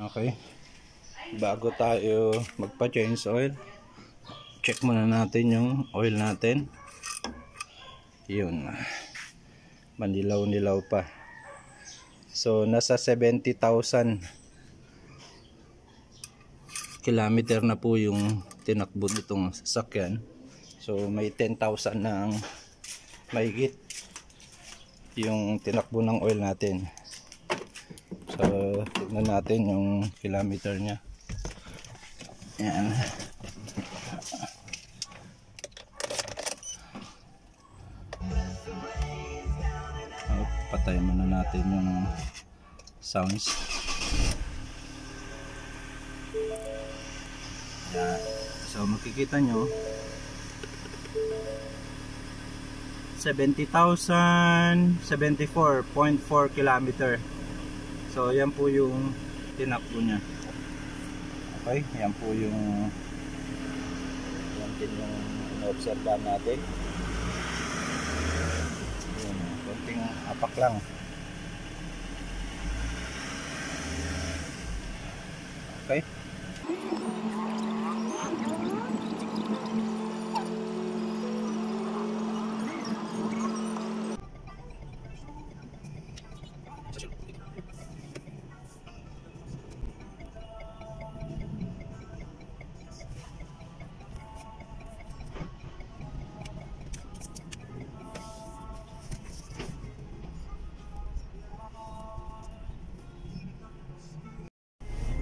Okay, bago tayo magpa-change oil, check muna natin yung oil natin. Yun, manilaw-nilaw pa. So nasa 70,000 kilometer na po yung tinakbo nitong sasakyan. So may 10,000 na mahigit yung tinakbo ng oil natin. So tignan natin yung kilometer nya. Yan. Patay muna natin yung sounds. Yan. So makikita nyo 70,074.4 kilometer. So yan po yung tinakbo nya. Okay, yan po yung ino-observe natin. Yun, konting apak lang. Okay.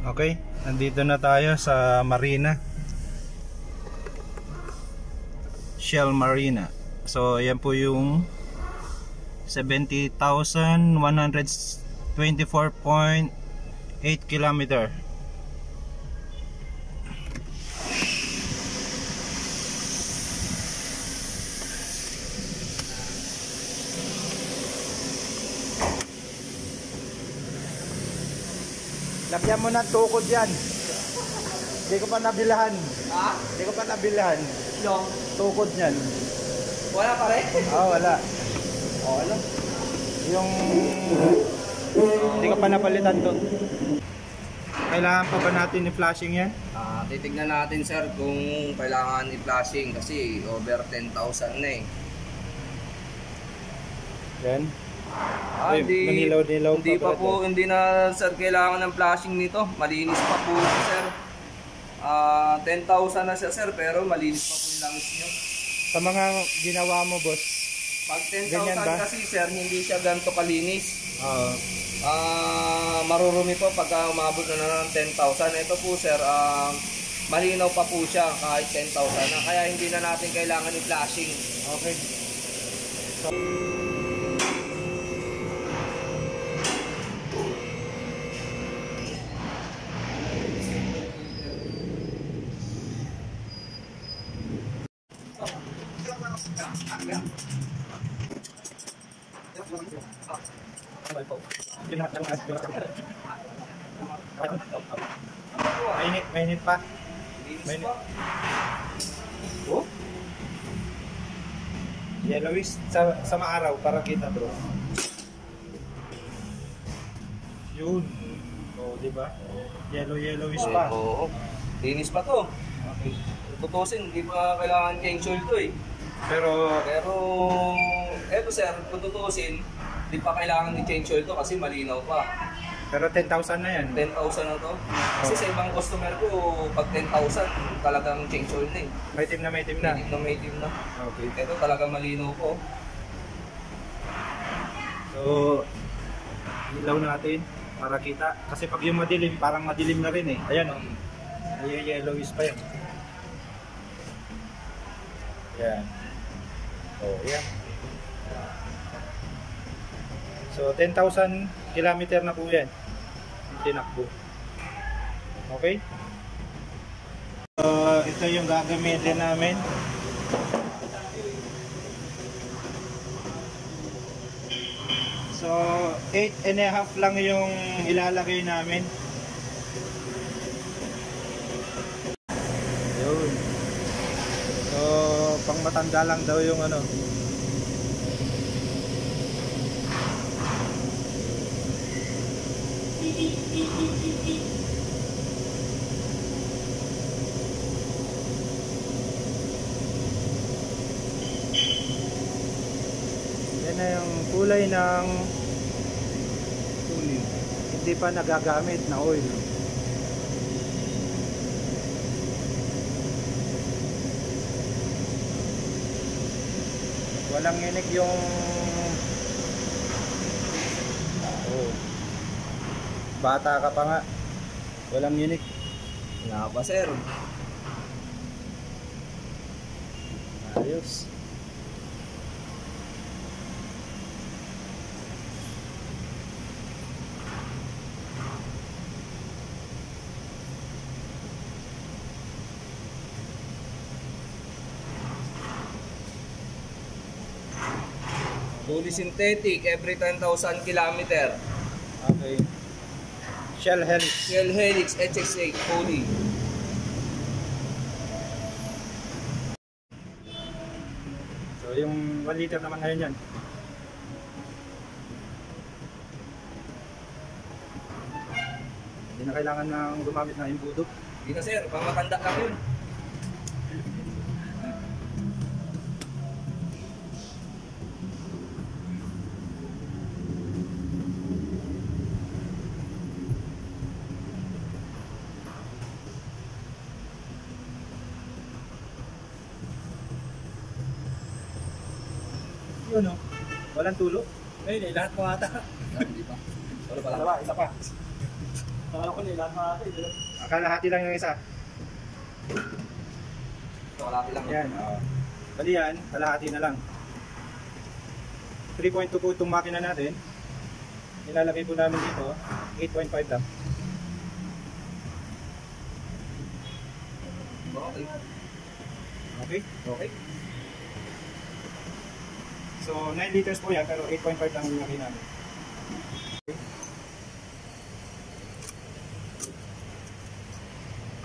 Okay, nandito na tayo sa Marina, Shell Marina. So ayan po yung 70,124.8 kilometer. Lagyan mo ng tukod yan. Hindi ko pa nabilahan. Ha? Hindi ko pa nabilahan. Yung? Tukod yan. Wala pa rin? Oo, wala. Oo, wala. Yung... Hindi ko pa napalitan to. Kailangan pa ba natin i-flashing yan? Titignan natin sir kung kailangan i-flashing kasi over 10,000 na eh. Yan. Manilaw-nilaw hindi pa po, hindi na sir kailangan ng flashing nito. Malinis pa po sir. 10,000 na siya sir pero malinis pa po yung langis nyo. Sa mga ginawa mo boss, pag 10,000 kasi sir hindi siya ganito kalinis. Marurumi po pagka umabot na ng 10,000. Ito po sir, malinaw pa po siya kahit 10,000 na. Kaya hindi na natin kailangan i-flashing. Okay. So, mainit pa. Mainit. Oh? Yellowish sa maaraw para kita bro. Yun. Oh, di ba? Yellowish pa. Oo. Linis pa to. Okay. Tutusin, hindi pa kailangan change oil to eh. Pero eto sir, kung tutusin, hindi pa kailangan i-change oil to kasi malinaw pa. Pero 10,000 na yan. 10,000 na to. Kasi sa ibang customer ko, pag 10,000, talagang change oil na eh. Maitim na. Maitim na. Okay. Ito talagang malinaw po. So, ilaw natin para kita. Kasi pag yung madilim, parang madilim na rin eh. Ayan o. Yellowish pa yan. Yan. Oh, yan. So, 10,000 kilometer na po yan. Tinakbo. Okay? So, ito yung gagamitin namin. So, 8.5 lang yung ilalagay namin. Yun. So, pang matanda lang daw yung ano. kulay ng hindi pa nagagamit na oil. Walang inig yung bata ka pa nga. Walang inig. Wala pa sir. Ayos. Fully synthetic every 10,000 kilometer. Okay. Shell Helix. Shell Helix HX8 fully. So yung 1 liter naman ngayon yan. Hindi na kailangan ng gumamit ng imbudo. Hindi na sir, pang matanda lang yun. Yun o. Walang tulo. Ayun eh, lahat mo ata. Hindi pa. Wala pala. Dalawa, isa pa. Akala ko lahat mo ata. Kalahati lang yung isa. Kalahati lang. Yan. Bali yan, kalahati na lang. 3.2 po itong makina natin. Nilalagay po namin dito. 8.5 lang. Okay. Okay? Okay. So 9 liters po yan pero 8.5 lang yung lagay namin. Okay.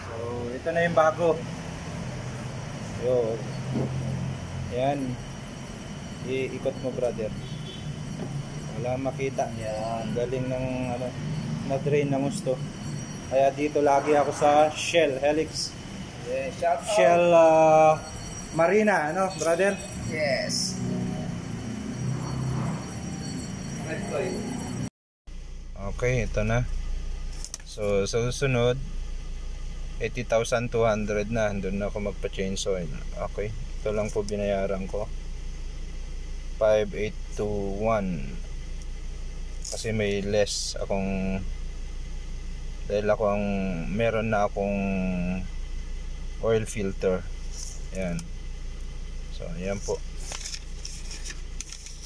So ito na yung bago. Yo. Yan. Iikot mo brother. Wala makita. Yan. Galing ng ano, na-drain ng gusto. Kaya dito lagi ako sa Shell Helix. Yeah, shout out. Shell Marina, ano brother? Yes. Okay, ito na. So, sa susunod 80,200 na. Doon na ako magpa-change oil. Okay, ito lang po binayaran ko. 5,821 kasi may less akong, dahil ako ang meron na akong oil filter. Ayan. So, ayan po.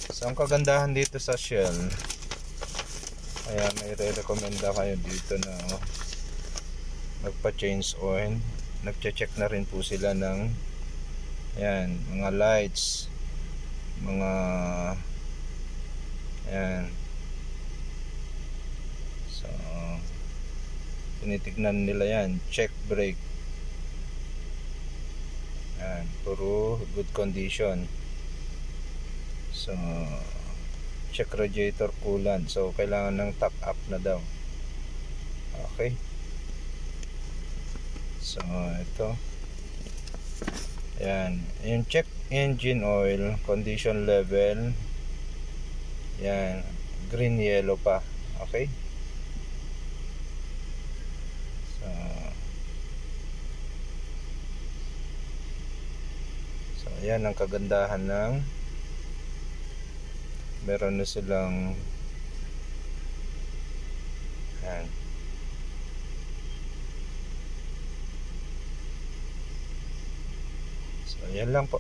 So, ang kagandahan dito sa Shell, kaya may re-recommenda kayo dito na magpa-change oil. Nagche-check na rin po sila ng ayan, mga lights, mga ayan. So, tinitignan nila yan. Check brake. Ayan, puro good condition. So, check radiator coolant. So, kailangan ng top up na daw. Okay. So, ito. Ayan. Yung check engine oil, condition level. Ayan. Green, yellow pa. Okay. So, ayan ang kagandahan ng meron na silang ayan. So yan lang po.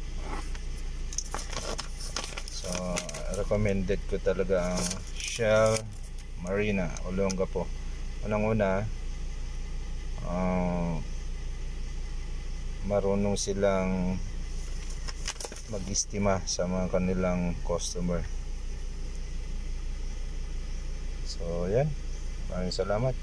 So recommended ko talaga ang Shell Marina Olongapo. Unang-una marunong silang mag-estima sa mga kanilang customer. So yan, maraming salamat.